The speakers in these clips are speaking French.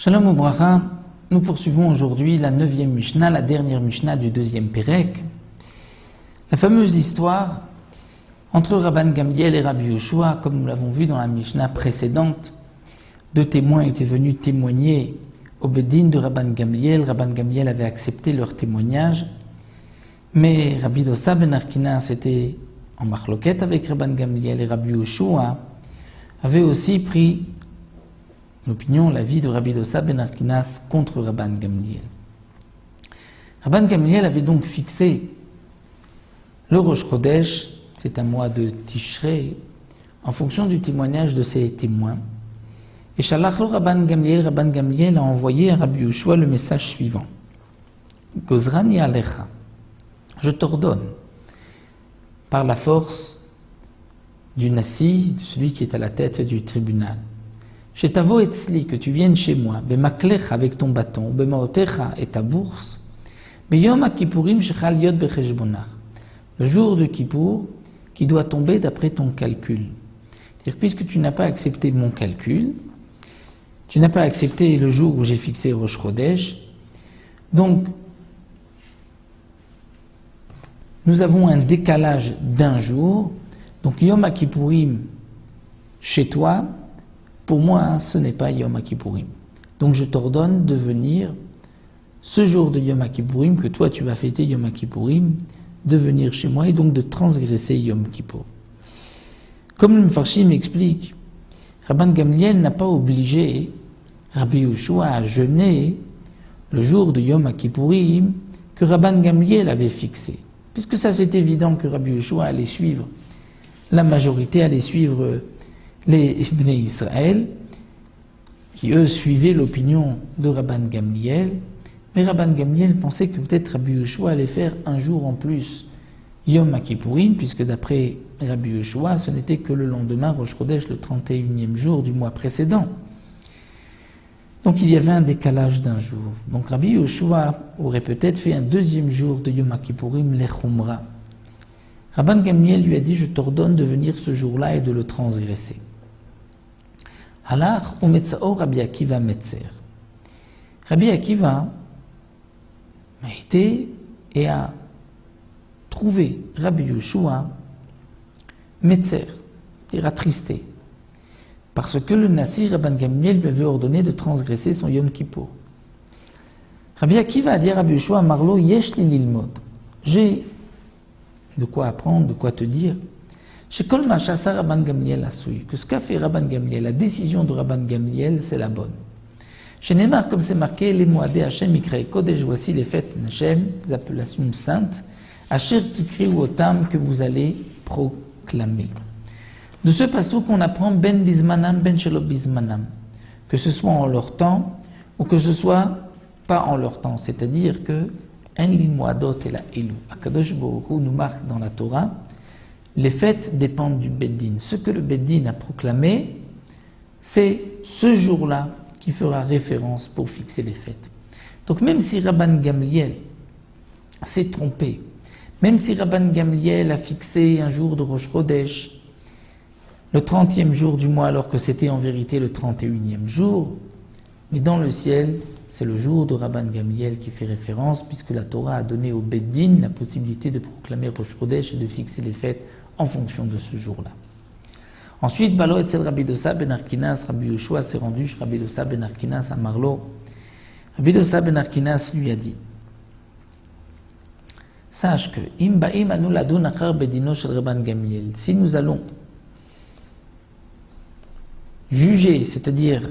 Shalom Ubracha, nous poursuivons aujourd'hui la 9e Mishnah, la dernière Mishnah du 2e Pérek. La fameuse histoire entre Rabban Gamliel et Rabbi Yoshua, comme nous l'avons vu dans la Mishnah précédente. Deux témoins étaient venus témoigner au Bedin de Rabban Gamliel. Rabban Gamliel avait accepté leur témoignage, mais Rabbi Dossa ben Arkinas était en marloquette avec Rabban Gamliel et Rabbi Yoshua avait aussi pris l'opinion, l'avis de Rabbi Dossa ben Arkinas contre Rabban Gamliel. Rabban Gamliel avait donc fixé le Rosh Chodesh, c'est un mois de Tishrei, en fonction du témoignage de ses témoins. Et Shalach lo Rabban Gamliel a envoyé à Rabbi Yoshua le message suivant. Gozrani alecha, je t'ordonne, par la force du Nassi, de celui qui est à la tête du tribunal, Shetavo etzli, que tu viennes chez moi, bemaklech avec ton bâton, bemaotecha et ta bourse, beyom akipurim shechal yod becheshbonach, le jour de Kippour qui doit tomber d'après ton calcul. C'est-à-dire, puisque tu n'as pas accepté mon calcul, tu n'as pas accepté le jour où j'ai fixé Rosh Chodesh, donc nous avons un décalage d'un jour, donc Yom Kippourim chez toi, pour moi, ce n'est pas Yom Kippourim. Donc je t'ordonne de venir ce jour de Yom Kippourim, que toi tu vas fêter Yom Kippourim, de venir chez moi et donc de transgresser Yom Kippour. Comme le Mfarshim explique, Rabban Gamliel n'a pas obligé Rabbi Yoshua à jeûner le jour de Yom Kippourim que Rabban Gamliel avait fixé. Puisque ça c'est évident que Rabbi Yoshua allait suivre, la majorité allait suivre les Bnei Israël, qui eux suivaient l'opinion de Rabban Gamliel, mais Rabban Gamliel pensait que peut-être Rabbi Yoshua allait faire un jour en plus Yom Kippourim, puisque d'après Rabbi Yoshua, ce n'était que le lendemain, Rosh Chodesh, le 31e jour du mois précédent. Donc il y avait un décalage d'un jour. Donc Rabbi Yoshua aurait peut-être fait un deuxième jour de Yom Kippourim, l'Echumra. Rabban Gamliel lui a dit, je t'ordonne de venir ce jour-là et de le transgresser. Halach ou Metzao Rabbi Akiva Metzer. Rabbi Akiva a été et a trouvé Rabbi Yoshua Metzer, c'est-à-dire attristé, parce que le Nassi Rabban Gamliel lui avait ordonné de transgresser son Yom Kippour. Rabbi Akiva a dit à Rabbi Yoshua, Marlo yesh li lilmod, j'ai de quoi apprendre, de quoi te dire. Chez Kol Machasa Rabban Gamliel Assoui, que ce qu'a fait Rabban Gamliel, la décision de Rabban Gamliel, c'est la bonne. Chez Neymar, comme c'est marqué, les Moadé Hachem Ikrei Kodesh, voici les fêtes d'Hachem, les appellations saintes, Asher Tikri ou Otam, que vous allez proclamer. De ce passage qu'on apprend Ben Bismanam, Ben Shelo Bismanam, que ce soit en leur temps ou que ce soit pas en leur temps, c'est-à-dire que En li Moadot et la Elu. Akadosh Baruch Hu nous marque dans la Torah, les fêtes dépendent du Beddin. Ce que le Beddin a proclamé, c'est ce jour-là qui fera référence pour fixer les fêtes. Donc même si Rabban Gamliel s'est trompé, même si Rabban Gamliel a fixé un jour de Rosh Chodesh, le 30e jour du mois, alors que c'était en vérité le 31e jour, mais dans le ciel, c'est le jour de Rabban Gamliel qui fait référence, puisque la Torah a donné au Beddin la possibilité de proclamer Rosh Chodesh et de fixer les fêtes en fonction de ce jour-là. Ensuite, Balo Etzel Rabbi Dossa ben Arkinas, Rabbi Yoshua s'est rendu chez Rabbi Dossa ben Arkinas à Marlo. Rabbi Dossa ben Arkinas lui a dit, sache que Im ba'im anu ladun achar bedino shel Rabban Gamliel, si nous allons juger, c'est-à-dire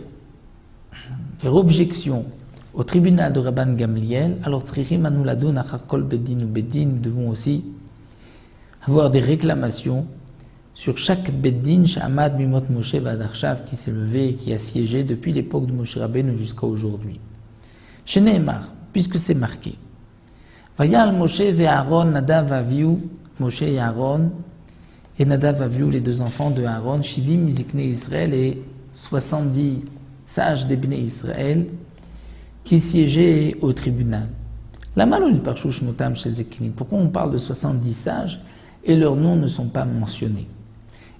faire objection au tribunal de Rabban Gamliel, alors tzrichim anu ladun achar kol bedin ou bedin, nous devons aussi avoir des réclamations sur chaque Beddin Sha'amad Mimot Moshe Vadarshav qui s'est levé et qui a siégé depuis l'époque de Moshe Rabbeinu jusqu'à aujourd'hui. Chez Nehemar, puisque c'est marqué, Vayal Moshe ve Aaron Nadav Avihu, Moshe et Aaron, et Nadav Avihu, les deux enfants de Aaron, Shivim Mizikne Israël et 70 sages des Bnei Israël qui siégeaient au tribunal. La malon parshu shmotam shel zeknim. Pourquoi on parle de 70 sages et leurs noms ne sont pas mentionnés?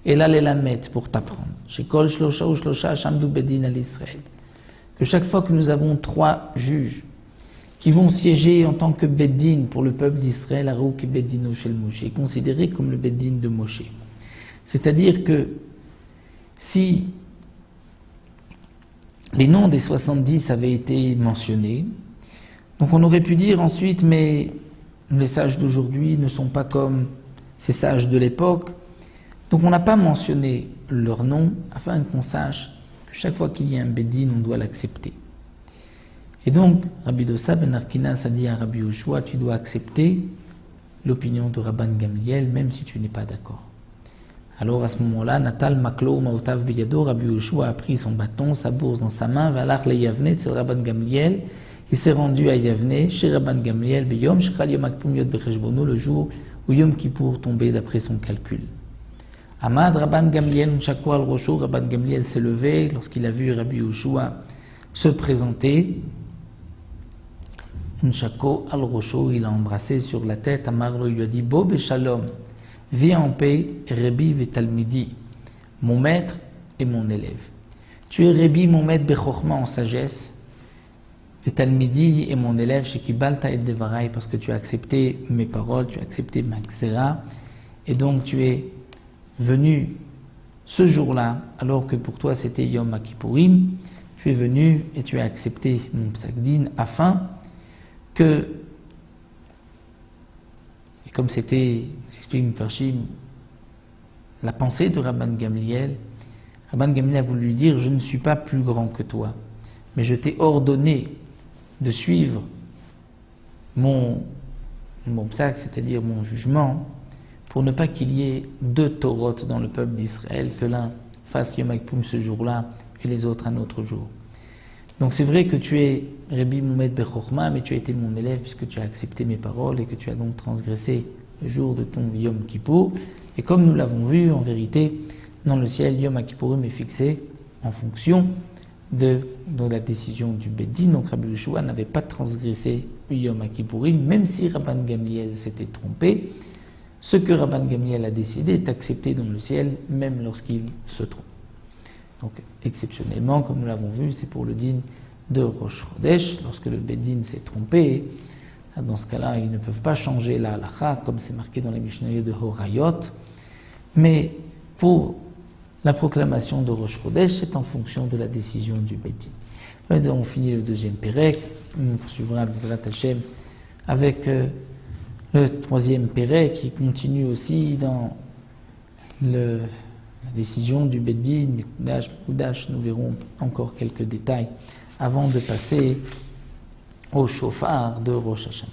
Et là, les lamettes pour t'apprendre. Chez Kol Shlosha ou Shlosha Shamdu Bedin al Israël. que chaque fois que nous avons 3 juges qui vont siéger en tant que Beddin pour le peuple d'Israël, Arouk et Beddino Shel Moshe, considérés comme le Beddin de Moshe. C'est-à-dire que si les noms des 70 avaient été mentionnés, donc on aurait pu dire ensuite, mais les sages d'aujourd'hui ne sont pas comme ces sages de l'époque, donc on n'a pas mentionné leur nom afin qu'on sache que chaque fois qu'il y a un Beddin, on doit l'accepter. Et donc, Rabbi Dossa ben Arkinas a dit à Rabbi Yoshua, tu dois accepter l'opinion de Rabban Gamliel, même si tu n'es pas d'accord. Alors à ce moment-là, Natal Maklo Maotav Biyado, Rabbi Yoshua a pris son bâton, sa bourse dans sa main, Valach le Yavne, c'est Rabban Gamliel. Il s'est rendu à Yavne, chez Rabban Gamliel, Biyom, Shechal Yom Akpum Yod Becheshbono, le jour où Yom Kippour tombait d'après son calcul. Amad Rabban Gamliel, Unchakwa al-Rosho, Rabban Gamliel s'est levé lorsqu'il a vu Rabbi Yoshua se présenter. Unchako al-Rosho, il a embrassé sur la tête. Amar lui a dit, Bo Beshalom, viens en paix, Rebi Vetalmidi, mon maître et mon élève. Tu es Rebi, mon maître, Bechorma en sagesse, Vetalmidi et mon élève, Shekibalta et Devarai, parce que tu as accepté mes paroles, tu as accepté ma xéra, et donc tu es venu ce jour-là, alors que pour toi c'était Yom Kippourim, tu es venu et tu as accepté mon psakdin afin que, et comme c'était, s'explique Mfarshim, la pensée de Rabban Gamliel a voulu lui dire, je ne suis pas plus grand que toi, mais je t'ai ordonné de suivre mon psak, c'est-à-dire mon jugement, pour ne pas qu'il y ait 2 Torotes dans le peuple d'Israël, que l'un fasse Yom Kippour ce jour-là et les autres un autre jour. Donc c'est vrai que tu es Rabbi Moumed Bechorma, mais tu as été mon élève puisque tu as accepté mes paroles et que tu as donc transgressé le jour de ton Yom Kippour. Et comme nous l'avons vu, en vérité, dans le ciel, Yom Kippourim est fixé en fonction de la décision du Beddin. Donc Rabbi Yoshua n'avait pas transgressé Yom Kippourim, même si Rabban Gamliel s'était trompé. Ce que Rabban Gamliel a décidé est accepté dans le ciel, même lorsqu'il se trompe. Donc, exceptionnellement, comme nous l'avons vu, c'est pour le din de Rosh Chodesh. Lorsque le Beddin s'est trompé, dans ce cas-là, ils ne peuvent pas changer la halacha, comme c'est marqué dans les Mishnayot de Horayot. Mais pour la proclamation de Rosh Chodesh, c'est en fonction de la décision du Beddin. Là, nous avons fini le 2e Pérec. On poursuivra Bezrat Hashem avec le 3e Pérec qui continue aussi dans la décision du Beddin, Mikudash, nous verrons encore quelques détails avant de passer au chauffard de Rosh Hashanah.